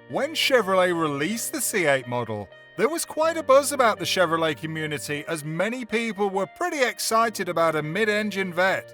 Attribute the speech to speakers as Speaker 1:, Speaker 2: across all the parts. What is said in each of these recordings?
Speaker 1: When Chevrolet released the C8 model, there was quite a buzz about the Chevrolet community as many people were pretty excited about a mid-engine Vette.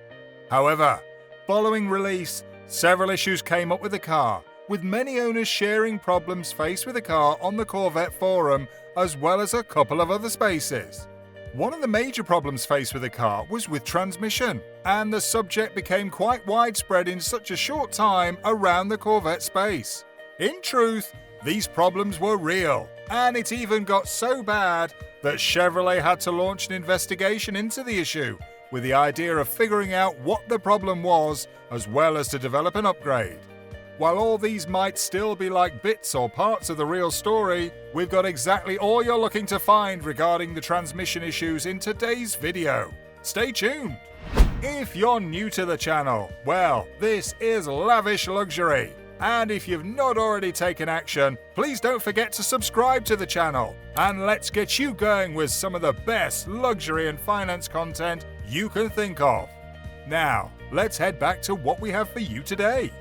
Speaker 1: However, following release, several issues came up with the car, with many owners sharing problems faced with the car on the Corvette forum, as well as a couple of other spaces. One of the major problems faced with the car was with transmission, and the subject became quite widespread in such a short time around the Corvette space. In truth, these problems were real, and it even got so bad that Chevrolet had to launch an investigation into the issue, with the idea of figuring out what the problem was, as well as to develop an upgrade. While all these might still be like bits or parts of the real story, we've got exactly all you're looking to find regarding the transmission issues in today's video. Stay tuned! If you're new to the channel, well, this is lavish luxury. And if you've not already taken action, please don't forget to subscribe to the channel. And let's get you going with some of the best luxury and finance content you can think of. Now, let's head back to what we have for you today.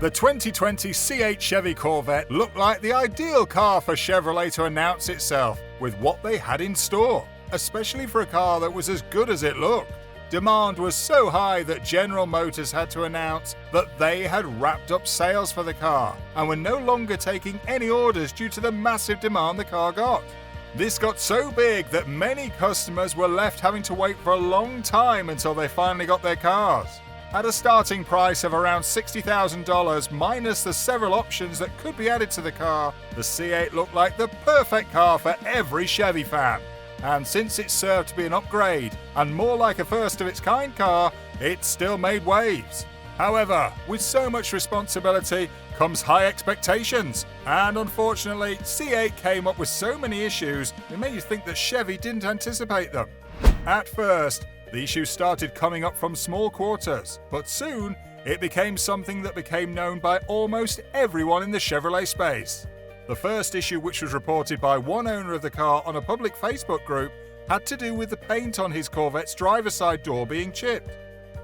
Speaker 1: The 2020 C8 Chevy Corvette looked like the ideal car for Chevrolet to announce itself with what they had in store, especially for a car that was as good as it looked. Demand was so high that General Motors had to announce that they had wrapped up sales for the car and were no longer taking any orders due to the massive demand the car got. This got so big that many customers were left having to wait for a long time until they finally got their cars. At a starting price of around $60,000 minus the several options that could be added to the car, the C8 looked like the perfect car for every Chevy fan. And since it served to be an upgrade and more like a first-of-its-kind car, it still made waves. However, with so much responsibility comes high expectations, and unfortunately, C8 came up with so many issues it made you think that Chevy didn't anticipate them. At first, the issues started coming up from small quarters, but soon it became something that became known by almost everyone in the Chevrolet space. The first issue, which was reported by one owner of the car on a public Facebook group, had to do with the paint on his Corvette's driver's side door being chipped.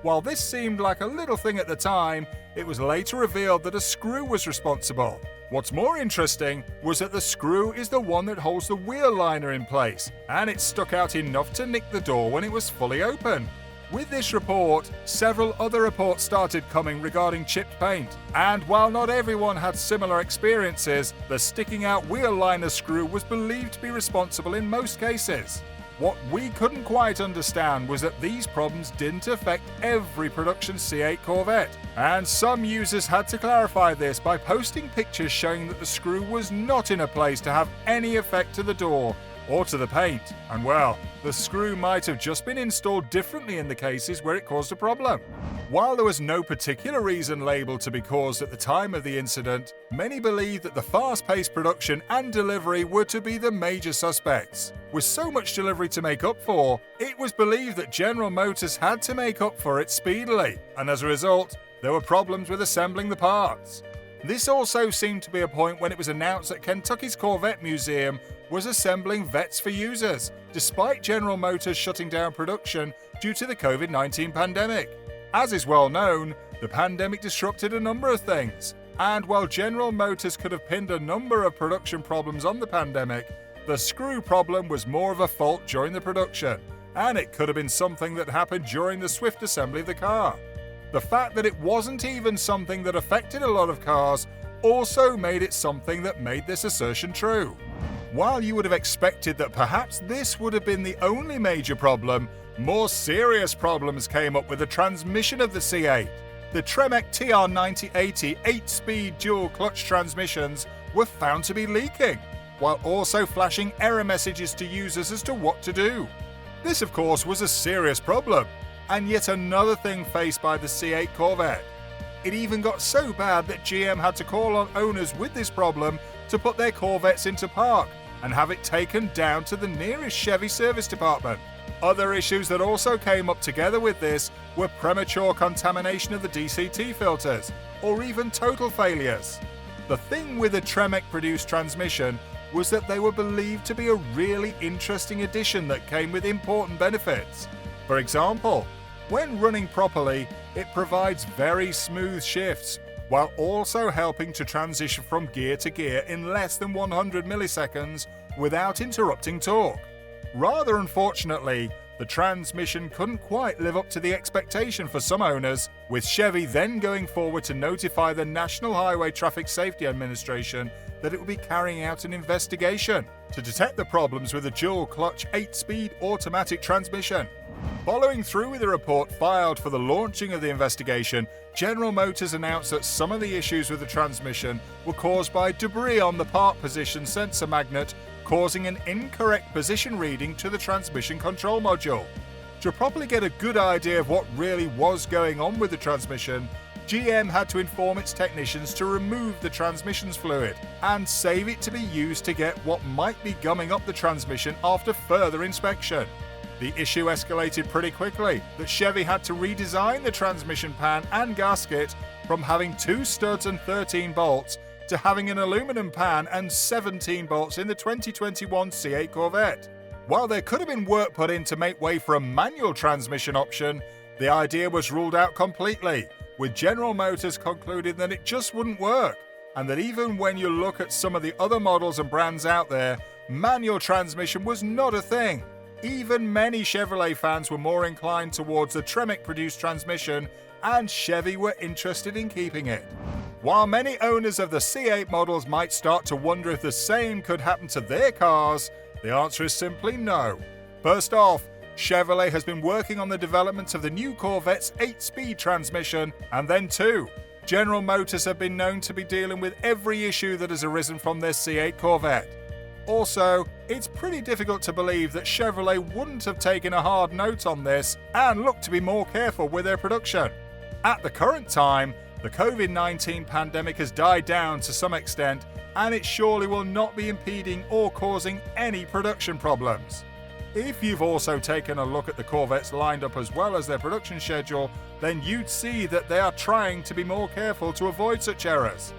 Speaker 1: While this seemed like a little thing at the time, it was later revealed that a screw was responsible. What's more interesting was that the screw is the one that holds the wheel liner in place, and it stuck out enough to nick the door when it was fully open. With this report, several other reports started coming regarding chipped paint, and while not everyone had similar experiences, the sticking out wheel liner screw was believed to be responsible in most cases. What we couldn't quite understand was that these problems didn't affect every production C8 Corvette, and some users had to clarify this by posting pictures showing that the screw was not in a place to have any effect to the door or to the paint, and well, the screw might have just been installed differently in the cases where it caused a problem. While there was no particular reason labeled to be caused at the time of the incident, many believe that the fast-paced production and delivery were to be the major suspects. With so much delivery to make up for, it was believed that General Motors had to make up for it speedily, and as a result, there were problems with assembling the parts. This also seemed to be a point when it was announced that Kentucky's Corvette Museum was assembling Vettes for users, despite General Motors shutting down production due to the COVID-19 pandemic. As is well known, the pandemic disrupted a number of things, and while General Motors could have pinned a number of production problems on the pandemic, the screw problem was more of a fault during the production, and it could have been something that happened during the swift assembly of the car. The fact that it wasn't even something that affected a lot of cars also made it something that made this assertion true. While you would have expected that perhaps this would have been the only major problem, more serious problems came up with the transmission of the C8. The Tremec TR9080 8-speed dual-clutch transmissions were found to be leaking, while also flashing error messages to users as to what to do. This, of course, was a serious problem, and yet another thing faced by the C8 Corvette. It even got so bad that GM had to call on owners with this problem to put their Corvettes into park and have it taken down to the nearest Chevy service department. Other issues that also came up together with this were premature contamination of the DCT filters, or even total failures. The thing with the Tremec-produced transmission was that they were believed to be a really interesting addition that came with important benefits. For example, when running properly, it provides very smooth shifts, while also helping to transition from gear to gear in less than 100 milliseconds without interrupting torque. Rather unfortunately, the transmission couldn't quite live up to the expectation for some owners, with Chevy then going forward to notify the National Highway Traffic Safety Administration that it will be carrying out an investigation to detect the problems with the dual-clutch 8-speed automatic transmission. Following through with the report filed for the launching of the investigation, General Motors announced that some of the issues with the transmission were caused by debris on the park position sensor magnet, causing an incorrect position reading to the transmission control module. To properly get a good idea of what really was going on with the transmission, GM had to inform its technicians to remove the transmission's fluid and save it to be used to get what might be gumming up the transmission after further inspection. The issue escalated pretty quickly, that Chevy had to redesign the transmission pan and gasket from having 2 studs and 13 bolts to having an aluminum pan and 17 bolts in the 2021 C8 Corvette. While there could have been work put in to make way for a manual transmission option, the idea was ruled out completely, with General Motors concluding that it just wouldn't work, and that even when you look at some of the other models and brands out there, manual transmission was not a thing. Even many Chevrolet fans were more inclined towards the Tremec-produced transmission, and Chevy were interested in keeping it. While many owners of the C8 models might start to wonder if the same could happen to their cars, the answer is simply no. First off, Chevrolet has been working on the development of the new Corvette's 8-speed transmission, and then 2. General Motors have been known to be dealing with every issue that has arisen from their C8 Corvette. Also, it's pretty difficult to believe that Chevrolet wouldn't have taken a hard note on this and looked to be more careful with their production. At the current time, the COVID-19 pandemic has died down to some extent, and it surely will not be impeding or causing any production problems. If you've also taken a look at the Corvettes lined up as well as their production schedule, then you'd see that they are trying to be more careful to avoid such errors.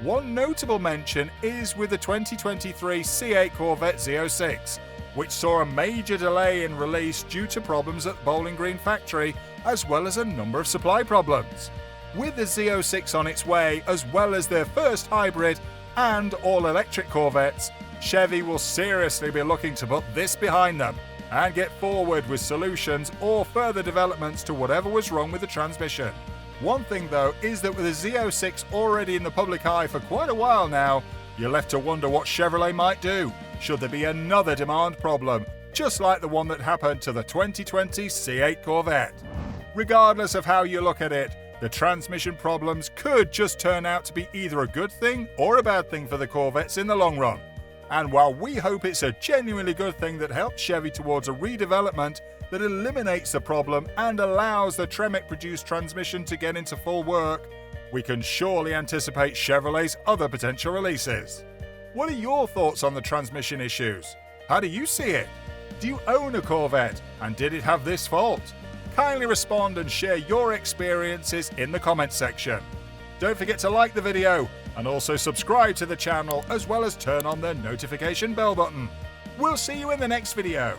Speaker 1: One notable mention is with the 2023 C8 Corvette Z06, which saw a major delay in release due to problems at Bowling Green factory, as well as a number of supply problems. With the Z06 on its way, as well as their first hybrid and all-electric Corvettes, Chevy will seriously be looking to put this behind them and get forward with solutions or further developments to whatever was wrong with the transmission. One thing though is that with the Z06 already in the public eye for quite a while now, you're left to wonder what Chevrolet might do should there be another demand problem, just like the one that happened to the 2020 C8 Corvette. Regardless of how you look at it, the transmission problems could just turn out to be either a good thing or a bad thing for the Corvettes in the long run. And while we hope it's a genuinely good thing that helps Chevy towards a redevelopment that eliminates the problem and allows the Tremec-produced transmission to get into full work, we can surely anticipate Chevrolet's other potential releases. What are your thoughts on the transmission issues? How do you see it? Do you own a Corvette, and did it have this fault? Kindly respond and share your experiences in the comments section. Don't forget to like the video and also subscribe to the channel, as well as turn on the notification bell button. We'll see you in the next video.